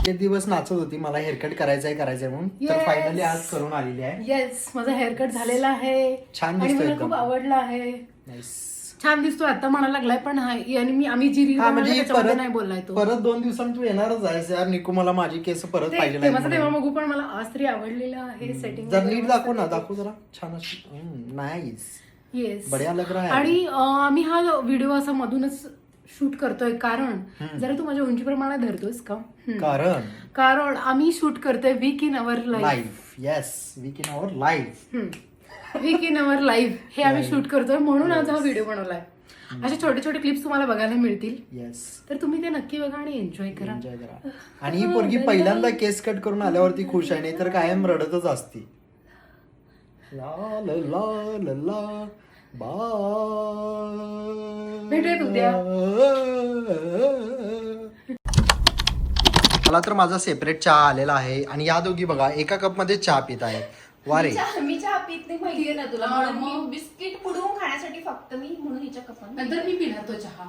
इतके दिवस नाचत होती मला हेअरकट करायचंय म्हणून, तर फायनली आज करून आलेली आहे. येस, माझा हेअरकट झालेला आहे. छान आणि दिसतोय मला खूप आवडला आहे. नाईस. छान दिसतो आता म्हणायला लागलाय, पण आम्ही जी रील म्हणजे नाही बोललाय तो. परत 2 दिवसांनी तू येणारच आहेस यार निकू, मला माझी केस परत पाहिजे तेव्हा बघू, पण मला आज तरी आवडलेलं आहे. सेटिंग जर नीट दाखव जरा छान अशी. नाईस. येस, बढिया लग रहा है. आणि आम्ही हा व्हिडिओ असा मधूनच शूट करतोय कारण जरा तू माझ्या उंचीप्रमाणे धरतोस का? कारण आम्ही शूट करतोय week in our life. Yes, week in our life. Week in our life हे आम्ही शूट करतोय, म्हणून आज हा व्हिडिओ बनवलाय. असे छोटे छोटे क्लिप्स तुम्हाला बघायला मिळतील. येस, तर तुम्ही ते नक्की बघा आणि एन्जॉय करा. आणि ही पोरगी पहिल्यांदा केस कट करून आल्यावरती खुश आहे, नाही तर कायम रडतच असती. ला ला ला ला ला भेटूयात उद्या. मला तर माझा सेपरेट चहा आलेला आहे आणि या दोघी बघा एका कप मध्ये चहा पित आहेत. वारे, मी चहा पित नाही, माहितीये ना तुला. मी बिस्किट बुडवून खाण्यासाठी फक्त मी म्हणून हिच्या कपात नंतर मी पिणार तो चहा.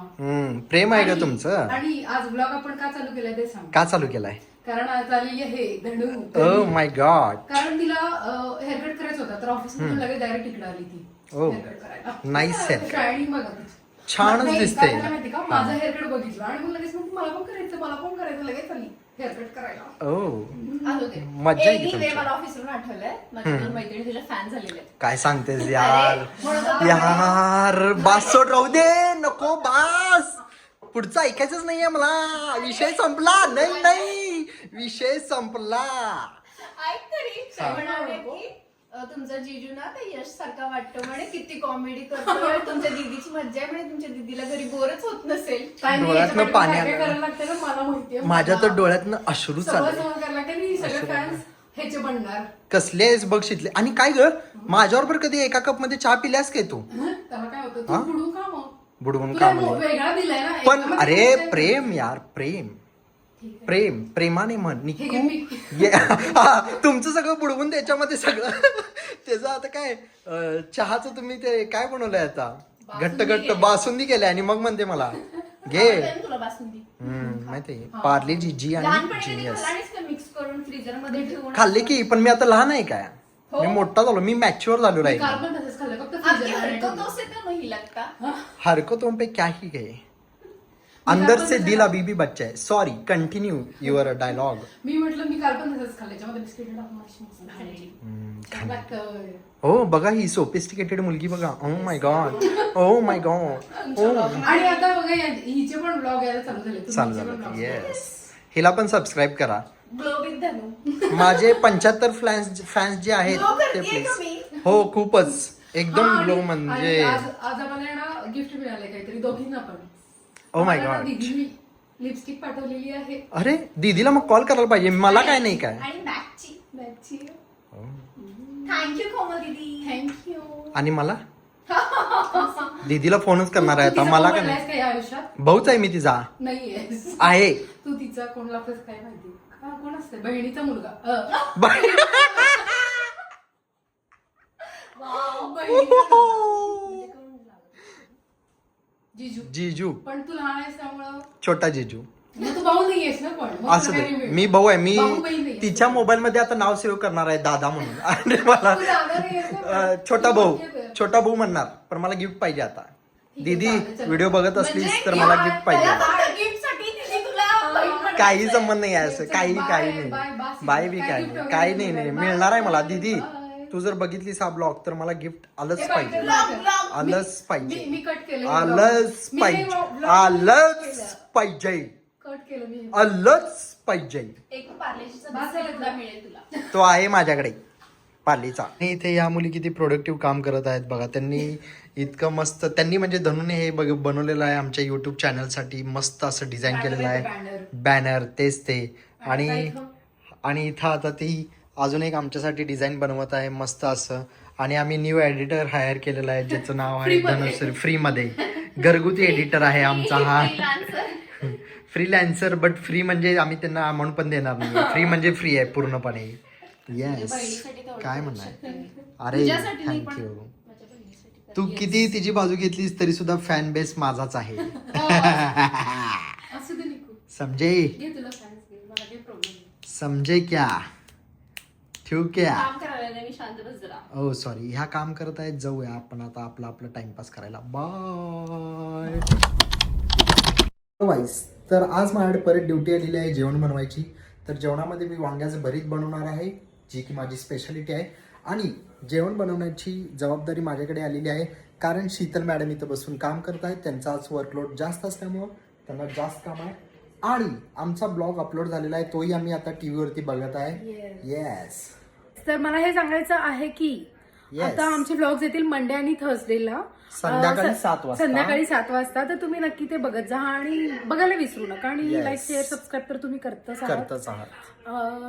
प्रेम आहे का तुमचं? आणि आज ब्लॉग आपण का चालू केलाय ते सांग. का चालू केलाय? कारण आज आलेली आहे धनू. Oh my God. कारण तिला हेअरकट करायचं होता, तर ऑफिस मधून लगेच डायरेक्ट इकडे आली ती हेअरकट करायला. Nice haircut. शायनिंग बघा तिची. छानच नाही, दिसते. काय झालं माहिती का, माझा हेअरकट बघितला आणि मग लगेच मग मला पण करायचं लगेच आली हेअरकट करायला. मज्जा येते एनिवे, मला ऑफिसवरून आठवलंय माझ्या 2 मैत्रिणी तुझ्या फॅन झालेल्या आहेत. काय सांगतेस यार. यार बास सोड, राहू दे, नको बास. पुढचं ऐकायचंच नाहीये मला. विषय संपला. नाही विषय संपला. ऐक तरी, ते म्हणाले की तुमचा जीजू ना ते यश सारखा वाटतो म्हणे, किती कॉमेडी करतो. तुमच्या दीदीची मज्जा आहे म्हणे, तुमच्या दीदीला घरी बोरच होत नसेल. डोळ्यातनं पाणी आलं. करायला लागतं ना, मला माहितीये. माझ्या तर डोळ्यातनं अश्रू चालले. करायला लागतं आणि सगळे फॅन्स ह्याचे बनणार. कसले आहेस बघ शितले. आणि काय ग, माझ्याबरोबर कधी एका कप मध्ये चहा पिल्यास काय तू? त्याला काय होतं, तू बुडून का मग बुडवून तुला का म्हणे? वेगळा दिलाय ना. पण एकदमच अरे दिलाय. प्रेम यार, प्रेमाने म्हण निकू. ठीक आहे, तुमचं सगळं बुडवून त्याच्यामध्ये सगळं त्याचं आता काय चहाचं तुम्ही ते काय बनवलंय आता, घट्ट बासुंदी केलंय आणि मग म्हणते मला घे. आवडते ना तुला बासुंदी? माहिती पार्ले जी आणि लहानपणी कधी जीनियस खाल्लास का मिक्स करून फ्रीजर मध्ये ठेवून? खाल्ले की, पण मी आता लहान आहे काय, मी मोठा झालो, मी मॅच्युअर झालो काल राहील. पण तसंच खाल्लं, फक्त आपकी freezer मध्ये हरकतों से तो नहीं लगता. हरकतों पे क्या ही गए, अंदर से दिल अभी भी बच्चा है. Sorry, continue your dialogue. मी म्हटलं मी काल पण तसंच खाल्लं, त्याच्यामध्ये बिस्किट टाकून अशी मस्त खाल्ली. लागतं. हो बघा ही सोफिस्टिकेटेड मुलगी बघा. Oh my God, oh my God. ओ आणि आता बघा हिचे पण ब्लॉग यायला चालू झाले. चालू झालं. येस, हिला पण सबस्क्राईब करा. ग्लो विथ धनू. माझे 75 फॅन्स जे आहेत Glow ते करतेय प्लीज. का मी? हो खूपच एकदम हा, ग्लो आणि म्हणजे. आज आम्हाला ना गिफ्ट मिळालंय काहीतरी दोघींना पण. ओ माय आम्हाला गॉड. दीदीने लिपस्टिक पाठवलेली आहे. अरे दीदीला मग कॉल करायला पाहिजे, मला काय नाही काय. आणि मॅचची थँक्यू कोमल दीदी. थँक्यू. आणि मला दीदीला फोनच करणार आहे आता, मला काय नाही. काय आयुष्यात भाऊच आहे मी तिचा. नाहीये आहे. तू तिचा कोण लागतोस काय माहिती. कोण असते, बहिणीचा मुलगा. जिजू. जीजू, पण तू लहान आहेस त्यामुळं छोटा जीजू. मग तू भाऊ नाहीयेस ना, पण मग असं तुला काय दे, मिळेल? मी भाऊ आहे. मी भाऊ बहीण नाहीये. तिच्या मोबाईल मध्ये आता नाव सेव्ह करणार आहे दादा म्हणून. आणि मला तू दादा नाहीयेस ना, पण छोटा तू भाऊ मोठी आहे. छोटा भाऊ म्हणणार, पण मला गिफ्ट पाहिजे आता. आहे, दीदी चालेल, चल. व्हिडिओ बघत असलीस म्हणजे तर मला गिफ्ट पाहिजे. गिफ्ट साठी दीदी तुला बहीण म्हणायचं. काही संबंध नाही आहे असं, चल, काही बाय, काही बाय, नाही. बाय, बाय बी काय काय gift नाही, वगैरे काही नाही, नाही बाय, मिळणार आहे मला. बाय, दीदी बाय. तू जर बघितलीस हा ब्लॉग तर मला गिफ्ट आलंच हे पाहिजे. Vlog. आलंच पाहिजे. मी कट केलं. आलंच पाहिजे. आलंच पाहिजे. कट केलं मी. आलंच पाहिजे. एक पार्लेजीचा बस झालं बिस्किट मिळेल तुला. तो आहे माझ्याकडे पालीचा. आणि इथे या मुली किती प्रोडक्टिव्ह काम करत आहेत बघा. त्यांनी इतकं मस्त, त्यांनी म्हणजे धनूने हे बनवलेलं आहे आमच्या युट्यूब चॅनलसाठी. मस्त असं डिझाईन केलेलं आहे बॅनर, तेच ते. आणि इथं आता ती अजून एक आमच्यासाठी डिझाईन बनवत आहे मस्त असं. आणि आम्ही न्यू एडिटर हायर केलेला आहे ज्याचं नाव आहे धनुश्री. फ्री मध्ये घरगुती एडिटर आहे आमचा हा. फ्रीलॅन्सर, बट फ्री म्हणजे आम्ही त्यांना अमाऊंट पण देणार नाही. फ्री म्हणजे फ्री आहे पूर्णपणे. येस, काय म्हणणार. अरे थँक्यू. तू किती तिची बाजू घेतलीस तरी सुद्धा फॅन बेस माझाच आहे. असू दे निकू. समजे. घे तुला फॅन्स घे, मला काही प्रॉब्लेम समजे क्या ठेवू क्या काम करायला नाही, मी शांत बस जरा. ओ सॉरी ह्या काम करत आहेत. जाऊया आपण आता आपला टाइमपास करायला. बाय वाईस. तर आज माझ्याकडे परत ड्युटी आलेली आहे जेवण बनवायची. तर जेवणामध्ये मी वांग्याचं भरीत बनवणार आहे, जी की माझी स्पेशालिटी आहे. आणि जेवण बनवण्याची जबाबदारी माझ्याकडे आलेली आहे, कारण शीतल मॅडम इथं बसून काम करत आहेत. त्यांचा आज वर्कलोड जास्त असल्यामुळं त्यांना जास्त काम आहे. आणि आमचा ब्लॉग अपलोड झालेला आहे, तोही आम्ही आता टी व्हीवरती बघत आहे. येस. तर मला हे सांगायचं आहे की Yes. आता आमचे ब्लॉग्स येतील मंडे आणि थर्सडेला संध्याकाळी 7 वाजता. संध्याकाळी 7 वाजता. तर तुम्ही नक्की ते बघत जा आणि बघायला विसरू नका. आणि Yes. लाईक शेअर सबस्क्राईब तर तुम्ही करतच आहात. करतच आहात.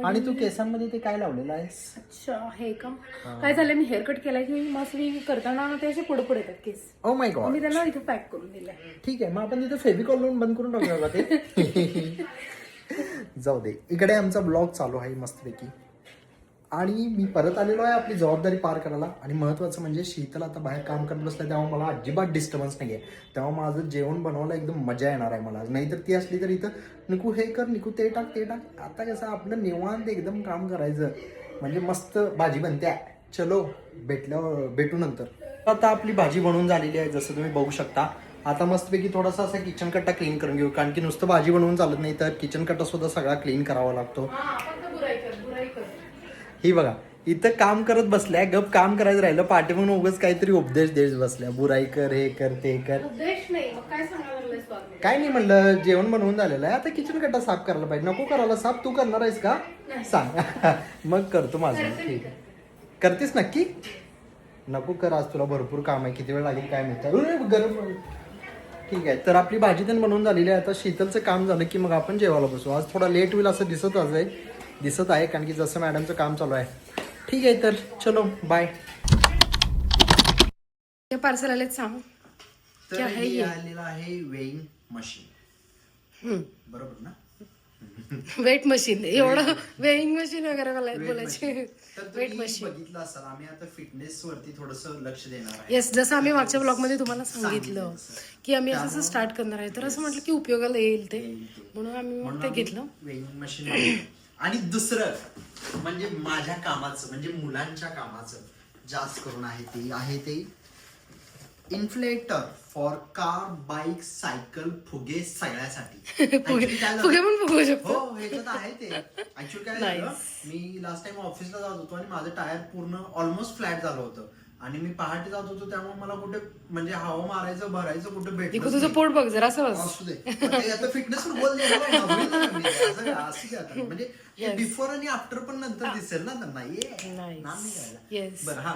आणि तू केसांमध्ये ते काय लावलेलं आहेस? अच्छा हे का काय झालं, मी हेअर कट केलाय की मस्त मी करताना ते असे पुढे पुढे येतात केस. Oh my God. मी त्यांना इथे पॅक करून दिलंय. ठीक आहे, मग आपण तिथे फेविकॉल लावून बंद करून टाकूया का ते? जाऊ दे. इकडे आमचा ब्लॉग चालू आहे मस्तपैकी. आणि मी परत आलेलो आहे आपली जबाबदारी पार करायला. आणि महत्त्वाचं म्हणजे शीतल आता बाहेर काम करत बसल्या, तेव्हा मला अजिबात डिस्टर्बन्स नाही आहे. तेव्हा माझं जेवण बनवायला एकदम मजा येणार आहे मला. नाहीतर ती असली तर इथं निकू हे कर, निकू ते टाक, ते टाक. आता कसं आपलं निवांत एकदम काम करायचं, म्हणजे मस्त भाजी बनते. चलो भेटू नंतर. आता आपली भाजी बनवून झालेली आहे, जसं तुम्ही बघू शकता. आता मस्तपैकी थोडासा असा किचन कट्टा क्लीन करून घेऊ, कारण की नुसतं भाजी बनवून चालत नाही, तर किचन कट्टा सुद्धा सगळा क्लीन करावा लागतो. ही बघा, इथं काम करत बसल्या, गप काम करायचं राहिलं, पाठी म्हणून उगाच काहीतरी उपदेश देश बसल्या. बुराई कर, हे कर, ते कर. उपदेश नाही, मग काय सांगायला लागलाय स्वामी? काय नाही म्हणलं, जेवण बनवून झालेलं आहे, आता किचन कट्टा साफ करायला पाहिजे. नको करायला साफ? तू करणार आहेस का? सांग. मग करतो माझं. ठीक आहे, करतेस नक्की? नको कर, आज तुला भरपूर काम आहे. किती वेळ लागेल काय माहिती. गरम. ठीक आहे, तर आपली भाजी पण बनवून झालेली आहे. आता शीतलचं काम झालं की मग आपण जेवायला बसू. आज थोडा लेट होईल असं दिसत आहे, कारण की जसं मॅडमचं काम चालू आहे. ठीक आहे, तर चलो बाय. हे पार्सल आलेत, सांग. तर हे आलेलं आहे वेइंग मशीन, बरोबर ना? Weight machine. एवढं वेइंग मशीन वगैरे बोलायचे. वेट मशीन बघितलं असाल, आम्ही आता फिटनेस वरती थोडस लक्ष देणार आहे. येस, जसं आम्ही मागच्या ब्लॉग मध्ये तुम्हाला सांगितलं की आम्ही असं स्टार्ट करणार आहे, तर असं म्हटलं की उपयोगाला येईल ते, म्हणून आम्ही मग ते घेतलं. Weighing machine. आणि दुसरं म्हणजे माझ्या कामाचं, म्हणजे मुलांच्या कामाचं जास्त करून आहे ते inflator for car, bike, cycle, फुगे सगळ्यासाठी. फुगे पण फुगवू शकतो. हो, ह्याच्यात आहे ते. ऍक्च्युअली काय झालं, मी लास्ट टाइम ऑफिसला जात होतो आणि माझं टायर पूर्ण ऑलमोस्ट फ्लॅट झालं होतं. आणि मी पहाटे जात होतो, त्यामुळे मला कुठे म्हणजे हवा मारायचं, भरायचं कुठे भेटलं. तुझं पोट बघ जरा, असं असू दे. आता फिटनेस बोल म्हणजे बिफोर आणि आफ्टर पण नंतर दिसेल ना त्यांना. बरं, हा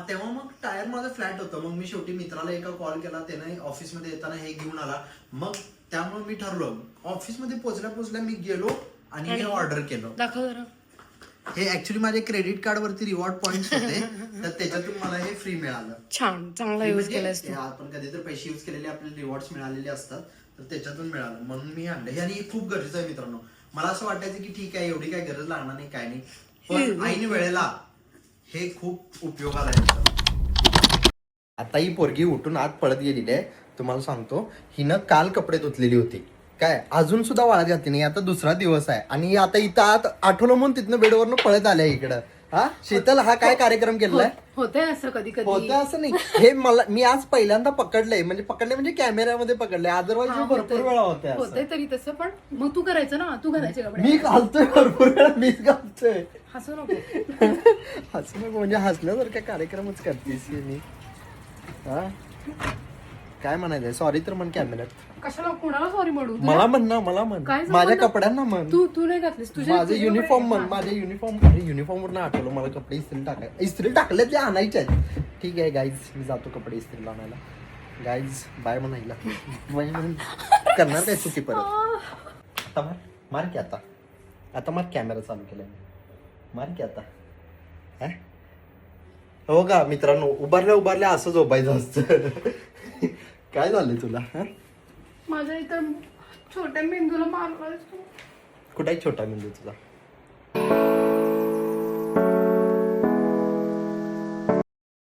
तेव्हा मग टायर माझं फ्लॅट होतं. मग मी शेवटी मित्राला एका कॉल केला, त्याने ऑफिसमध्ये येताना हे घेऊन आला. मग त्यामुळे मी ठरलो, ऑफिसमध्ये पोचल्या मी गेलो आणि हे ऑर्डर केलं. दाखव जरा. हे ऍक्च्युली माझे क्रेडिट कार्ड वरती रिवॉर्ड पॉइंट्स होते, तर त्याच्यातून मला हे फ्री मिळालं. छान, चांगला यूज केलास तू. आपण कधी तर पैसे यूज केलेले आपल्याला रिवॉर्ड्स मिळालेले असतात, तर त्याच्यातून मिळालं, म्हणून मी आणलं हे. आणि खूप गरजेचं आहे मित्रांनो. मला असं वाटायचं की ठीक आहे, एवढी काय गरज लागणार नाही, काय नाही, पण ऐन वेळेला हे खूप उपयोगाला आहे. आता ही पोरगी उठून आत पळत गेलेली आहे. तुम्हाला सांगतो, हिनं काल कपडे धुतलेली होती, काय अजून सुद्धा वाळत घातली नाही. आता दुसरा दिवस आहे आणि आता इथं आत आठवलं म्हणून तिथनं बेडवरनं पळत आल्या इकडं. हा शीतल, हा काय कार्यक्रम केलाय? होतंय असं कधी कधी. होतं असं नाही, हे मी आज पहिल्यांदा पकडलंय. म्हणजे कॅमेऱ्यामध्ये पकडलंय, अदरवाईज भरपूर वेळा होतंय तरी तसं. पण मग तू करायचं ना, तू घालायचे कपडे. मी घालतोय भरपूर वेळा, मीच घालतोय. हसू नको. हसू नको म्हणजे हसण्यासारखा कार्यक्रमच करतेस मी. हा काय म्हणायचंय? सॉरी तर म्हण कॅमेऱ्यात. कशाला, कोणाला सॉरी म्हणू? मला म्हण काय माझ्या कपड्यांना म्हण. तू नाही घातलीस माझं युनिफॉर्म म्हण. माझे युनिफॉर्म वरनं आठवलं मला कपडे इस्त्री टाकले ते आणायचे आहेत. ठीक आहे गाईज, मी जातो कपडे इस्त्रीला आणायला. गाईज बाय म्हणायला करणार काय चुकी परत. आता मार की आता मार. कॅमेरा चालू केलाय, मार की आता. हो का मित्रांनो, उभारल्या असं झोपायचं असतं. काय झालंय तुला? माझ्या इथं छोट्या मेंदूला मारलाय. कुठे छोटा मेंदू तुला?